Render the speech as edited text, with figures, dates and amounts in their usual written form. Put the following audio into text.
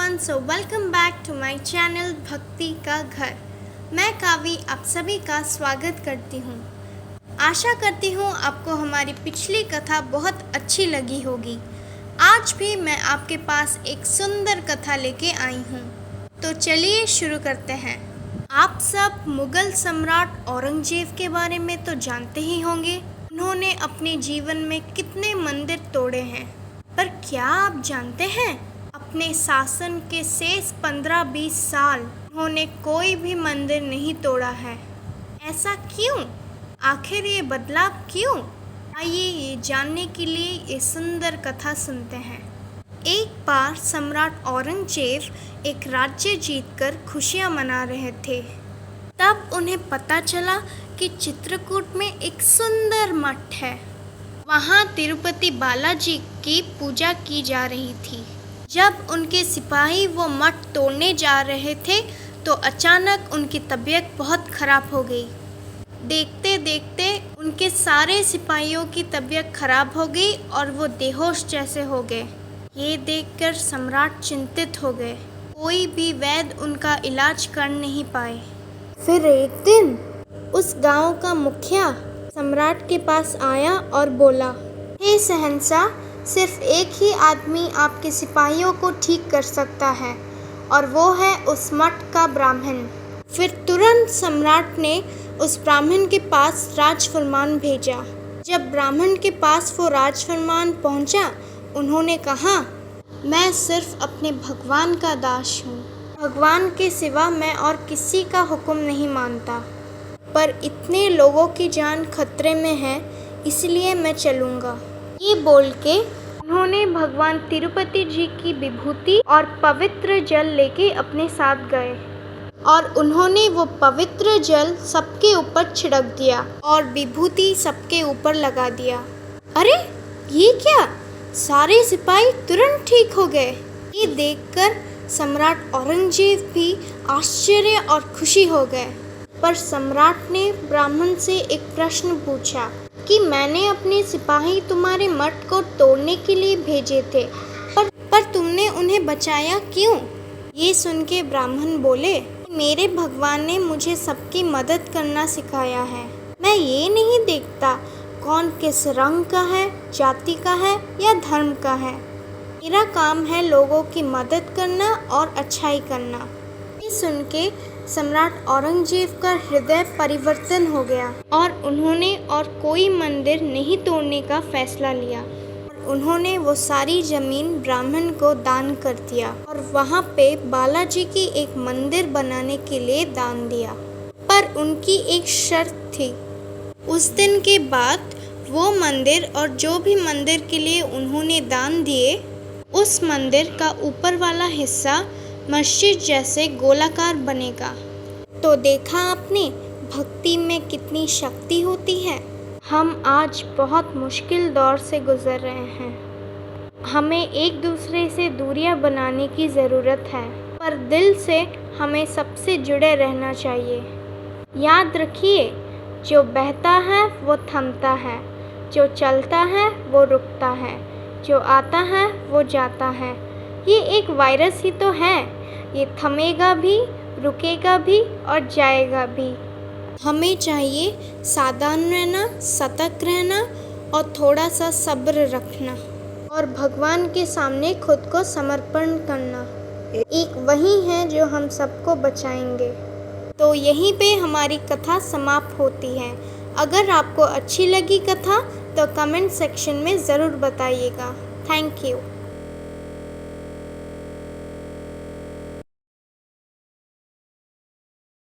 Everyone, so welcome back to my channel भक्ति का घर। मैं कावी आप सभी का स्वागत करती हूँ। आशा करती हूँ आपको हमारी पिछली कथा बहुत अच्छी लगी होगी। आज भी मैं आपके पास एक सुंदर कथा लेके आई हूँ, तो चलिए शुरू करते हैं। आप सब मुगल सम्राट औरंगजेब के बारे में तो जानते ही होंगे। उन्होंने अपने जीवन में कितने मंदिर तोड़े हैं, पर क्या आप जानते हैं अपने शासन के शेष 15-20 साल उन्होंने कोई भी मंदिर नहीं तोड़ा है। ऐसा क्यों? आखिर ये बदलाव क्यों? आइए ये जानने के लिए ये सुंदर कथा सुनते हैं। एक बार सम्राट औरंगजेब एक राज्य जीतकर खुशियां मना रहे थे। तब उन्हें पता चला कि चित्रकूट में एक सुंदर मठ है। वहाँ तिरुपति बालाजी की पूजा की जा रही थी। जब उनके सिपाही वो मठ तोड़ने जा रहे थे तो अचानक उनकी तबीयत बहुत खराब हो गई। देखते देखते उनके सारे सिपाहियों की तबीयत खराब हो गई और वो बेहोश जैसे हो गए। ये देखकर सम्राट चिंतित हो गए। कोई भी वैद्य उनका इलाज कर नहीं पाए। फिर एक दिन उस गांव का मुखिया सम्राट के पास आया और बोला, हे शहंशाह, सिर्फ एक ही आदमी आपके सिपाहियों को ठीक कर सकता है और वो है उस मठ का ब्राह्मण। फिर तुरंत सम्राट ने उस ब्राह्मण के पास राजफरमान भेजा। जब ब्राह्मण के पास वो राजफरमान पहुंचा, उन्होंने कहा, मैं सिर्फ अपने भगवान का दास हूँ। भगवान के सिवा मैं और किसी का हुक्म नहीं मानता, पर इतने लोगों की जान खतरे में है, इसलिए मैं चलूँगा। ये बोल के उन्होंने भगवान तिरुपति जी की विभूति और पवित्र जल लेके अपने साथ गए और उन्होंने वो पवित्र जल सबके ऊपर छिड़क दिया और विभूति सबके ऊपर लगा दिया। अरे ये क्या? सारे सिपाही तुरंत ठीक हो गए। ये देखकर सम्राट औरंगजेब भी आश्चर्य और खुशी हो गए। पर सम्राट ने ब्राह्मण से एक प्रश्न पूछा कि मैंने अपने सिपाही तुम्हारे मठ को तोड़ने के लिए भेजे थे, पर तुमने उन्हें बचाया क्यों? ये सुन के ब्राह्मण बोले, मेरे भगवान ने मुझे सबकी मदद करना सिखाया है। मैं ये नहीं देखता कौन किस रंग का है, जाति का है या धर्म का है। मेरा काम है लोगों की मदद करना और अच्छाई करना। ये सुन के सम्राट औरंगजेब का हृदय परिवर्तन हो गया और उन्होंने और कोई मंदिर नहीं तोड़ने का फैसला लिया। उन्होंने वो सारी जमीन ब्राह्मण को दान कर दिया और वहाँ पे बालाजी की एक मंदिर बनाने के लिए दान दिया। पर उनकी एक शर्त थी। उस दिन के बाद वो मंदिर और जो भी मंदिर के लिए उन्होंने दान दिए, उस मंदिर का ऊपर वाला हिस्सा मस्जिद जैसे गोलाकार बनेगा। तो देखा आपने भक्ति में कितनी शक्ति होती है। हम आज बहुत मुश्किल दौर से गुजर रहे हैं। हमें एक दूसरे से दूरियां बनाने की ज़रूरत है, पर दिल से हमें सबसे जुड़े रहना चाहिए। याद रखिए, जो बहता है वो थमता है, जो चलता है वो रुकता है, जो आता है वो जाता है। ये एक वायरस ही तो है। ये थमेगा भी, रुकेगा भी और जाएगा भी। हमें चाहिए सावधान रहना, सतर्क रहना और थोड़ा सा सब्र रखना और भगवान के सामने खुद को समर्पण करना। एक वही है जो हम सबको बचाएंगे। तो यहीं पे हमारी कथा समाप्त होती है। अगर आपको अच्छी लगी कथा तो कमेंट सेक्शन में ज़रूर बताइएगा। Thank you.